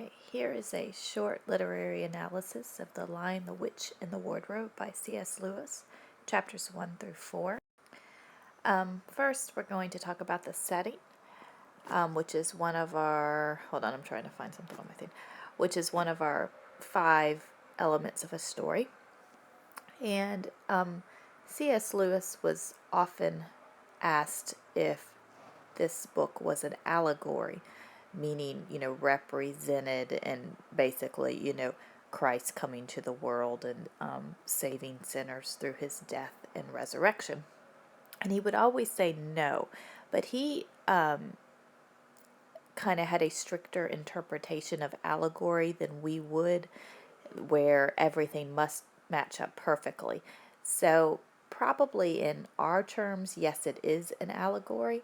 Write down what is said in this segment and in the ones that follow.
Okay, here is a short literary analysis of The Lion, the Witch, and the Wardrobe by C.S. Lewis, chapters 1 through 4. First, we're going to talk about the setting, which is one of our, hold on, I'm trying to find something on my thing, which is one of our 5 elements of a story. And C.S. Lewis was often asked if this book was an allegory, meaning, represented and basically, Christ coming to the world and saving sinners through his death and resurrection. And he would always say no, but he kind of had a stricter interpretation of allegory than we would, where everything must match up perfectly. So, probably in our terms, yes, it is an allegory.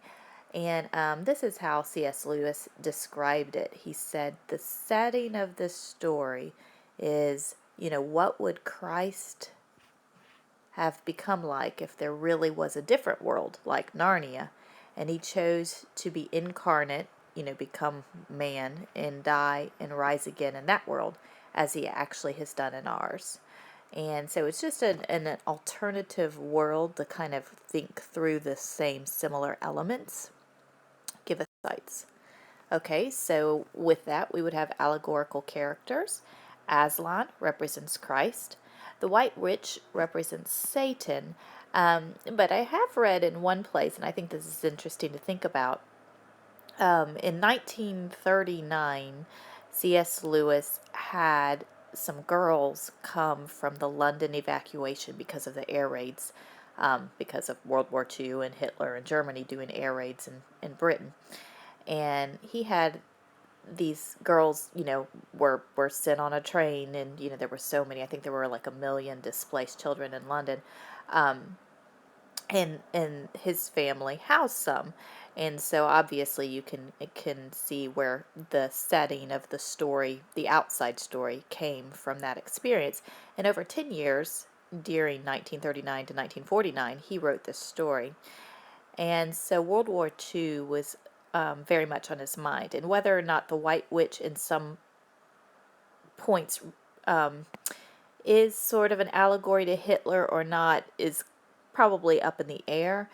And this is how C.S. Lewis described it. He said, the setting of this story is, what would Christ have become like if there really was a different world like Narnia? And he chose to be incarnate, become man and die and rise again in that world as he actually has done in ours. And so it's just an alternative world to kind of think through the same similar elements. Give us sights. Okay, so with that, we would have allegorical characters. Aslan represents Christ. The White Witch represents Satan. But I have read in one place, and I think this is interesting to think about. In 1939, C.S. Lewis had some girls come from the London evacuation because of the air raids, because of World War II and Hitler and Germany doing air raids in Britain. And he had these girls, were sent on a train, and there were so many. I think there were like 1 million displaced children in London, and his family housed some, and so obviously you can see where the setting of the story, the outside story, came from that experience. And over 10 years, during 1939 to 1949, he wrote this story. And so World War II was very much on his mind. And whether or not the White Witch in some points is sort of an allegory to Hitler or not is probably up in the air.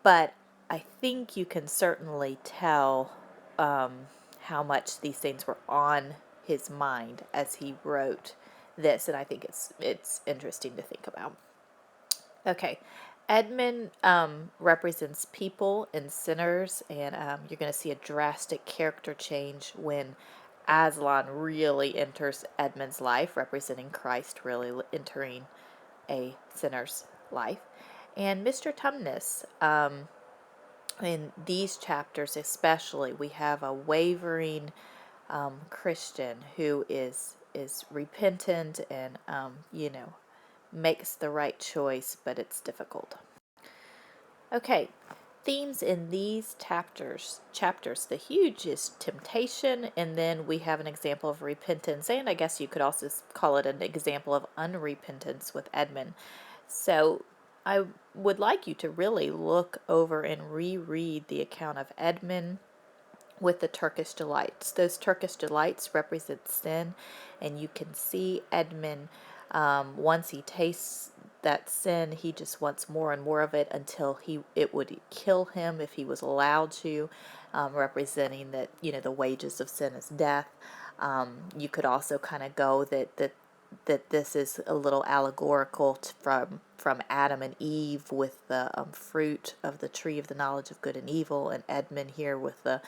But I think you can certainly tell how much these things were on his mind as he wrote this. And I think it's interesting to think about. Okay, Edmund represents people and sinners, and you're going to see a drastic character change when Aslan really enters Edmund's life, representing Christ really entering a sinner's life. And Mr. Tumnus, in these chapters especially, we have a wavering Christian who is repentant and makes the right choice, but it's difficult. Okay, themes in these chapters, the huge is temptation, and then we have an example of repentance, and I guess you could also call it an example of unrepentance with Edmund. So I would like you to really look over and reread the account of Edmund with the Turkish delights. Those Turkish delights represent sin, and you can see Edmund, once he tastes that sin, he just wants more and more of it until it would kill him if he was allowed to, representing that the wages of sin is death. You could also kind of go that this is a little allegorical from Adam and Eve with the fruit of the tree of the knowledge of good and evil, and Edmund here with the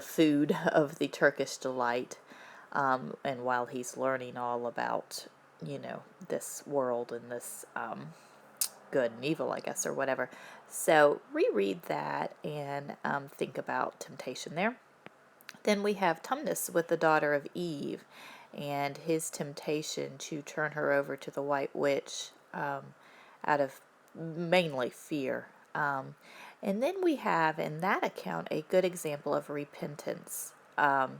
food of the Turkish delight, and while he's learning all about this world and this good and evil, I guess, or whatever. So reread that and think about temptation there. Then we have Tumnus with the daughter of Eve and his temptation to turn her over to the White Witch out of mainly fear. And then we have in that account a good example of repentance. And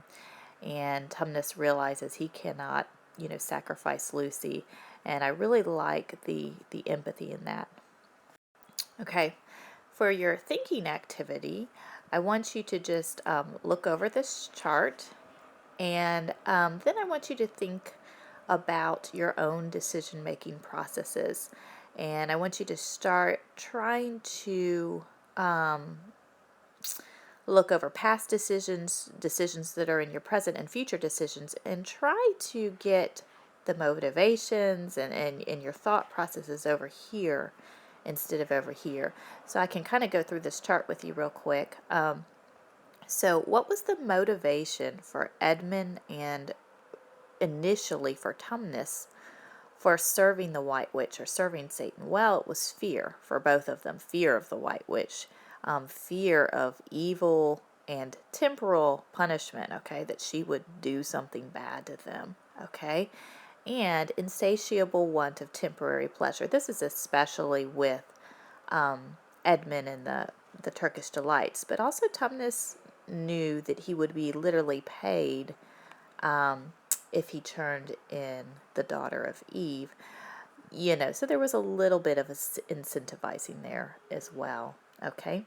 Tumnus realizes he cannot, sacrifice Lucy. And I really like the empathy in that. Okay, for your thinking activity, I want you to just look over this chart And then I want you to think about your own decision making processes. And I want you to start trying to look over past decisions, decisions that are in your present and future decisions, and try to get the motivations and your thought processes over here instead of over here. So I can kind of go through this chart with you real quick. So what was the motivation for Edmund and initially for Tumnus for serving the White Witch or serving Satan? Well, it was fear for both of them. Fear of the White Witch, fear of evil and temporal punishment, okay, that she would do something bad to them, okay, and insatiable want of temporary pleasure. This is especially with Edmund and the Turkish delights, but also Tumnus knew that he would be literally paid if he turned in the daughter of Eve. So there was a little bit of a incentivizing there as well. Okay.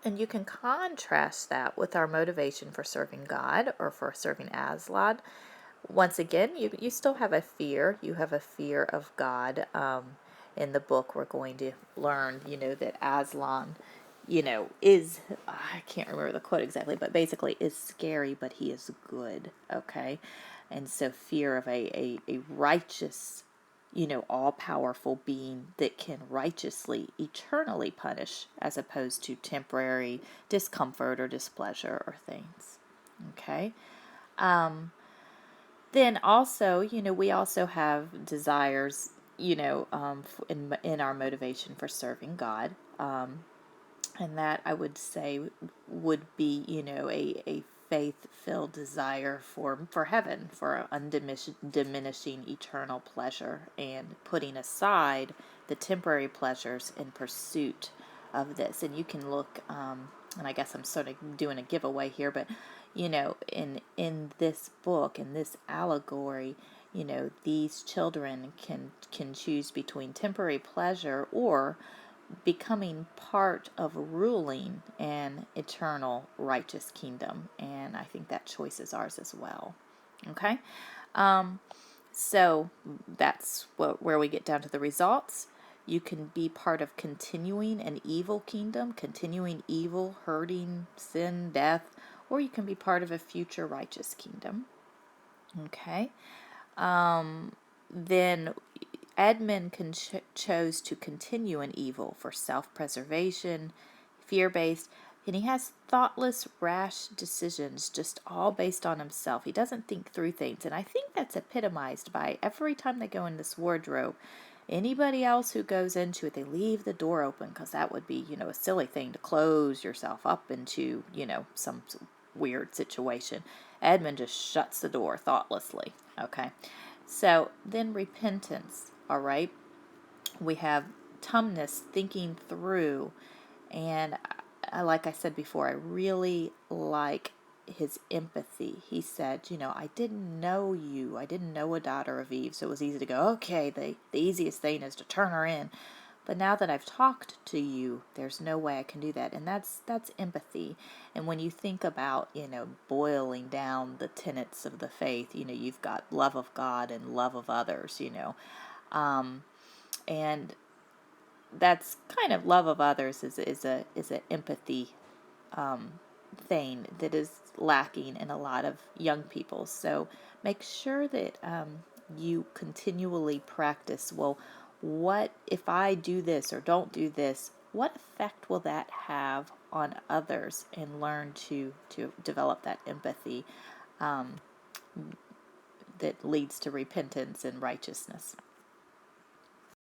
And you can contrast that with our motivation for serving God or for serving Aslan. Once again, you still have a fear. You have a fear of God. In the book, we're going to learn, that Aslan, is, I can't remember the quote exactly, but basically is scary, but he is good. Okay. And so fear of a righteous, all powerful being that can righteously, eternally punish as opposed to temporary discomfort or displeasure or things. Okay. Then also, we also have desires, in our motivation for serving God. And that I would say would be, a faith-filled desire for heaven, for undiminishing eternal pleasure, and putting aside the temporary pleasures in pursuit of this. And you can look, and I guess I'm sort of doing a giveaway here, but in this book, in this allegory, these children can choose between temporary pleasure or becoming part of ruling an eternal righteous kingdom. And I think that choice is ours as well. Okay? So that's where we get down to the results. You can be part of continuing an evil kingdom, continuing evil, hurting, sin, death, or you can be part of a future righteous kingdom. Okay? Then Edmund chose to continue in evil for self-preservation, fear-based, and he has thoughtless, rash decisions just all based on himself. He doesn't think through things, and I think that's epitomized by every time they go in this wardrobe. Anybody else who goes into it, they leave the door open because that would be, a silly thing to close yourself up into, some weird situation. Edmund just shuts the door thoughtlessly. Okay. So then repentance. All right. We have Tumnus thinking through, and like I said before, I really like his empathy. He said, I didn't know you. I didn't know a daughter of Eve, so it was easy to go, okay, the easiest thing is to turn her in. But now that I've talked to you, there's no way I can do that. And that's empathy. And when you think about, boiling down the tenets of the faith, you've got love of God and love of others, and that's kind of love of others is a empathy thing that is lacking in a lot of young people. So make sure that you continually practice, well, what if I do this or don't do this? What effect will that have on others? And learn to develop that empathy that leads to repentance and righteousness.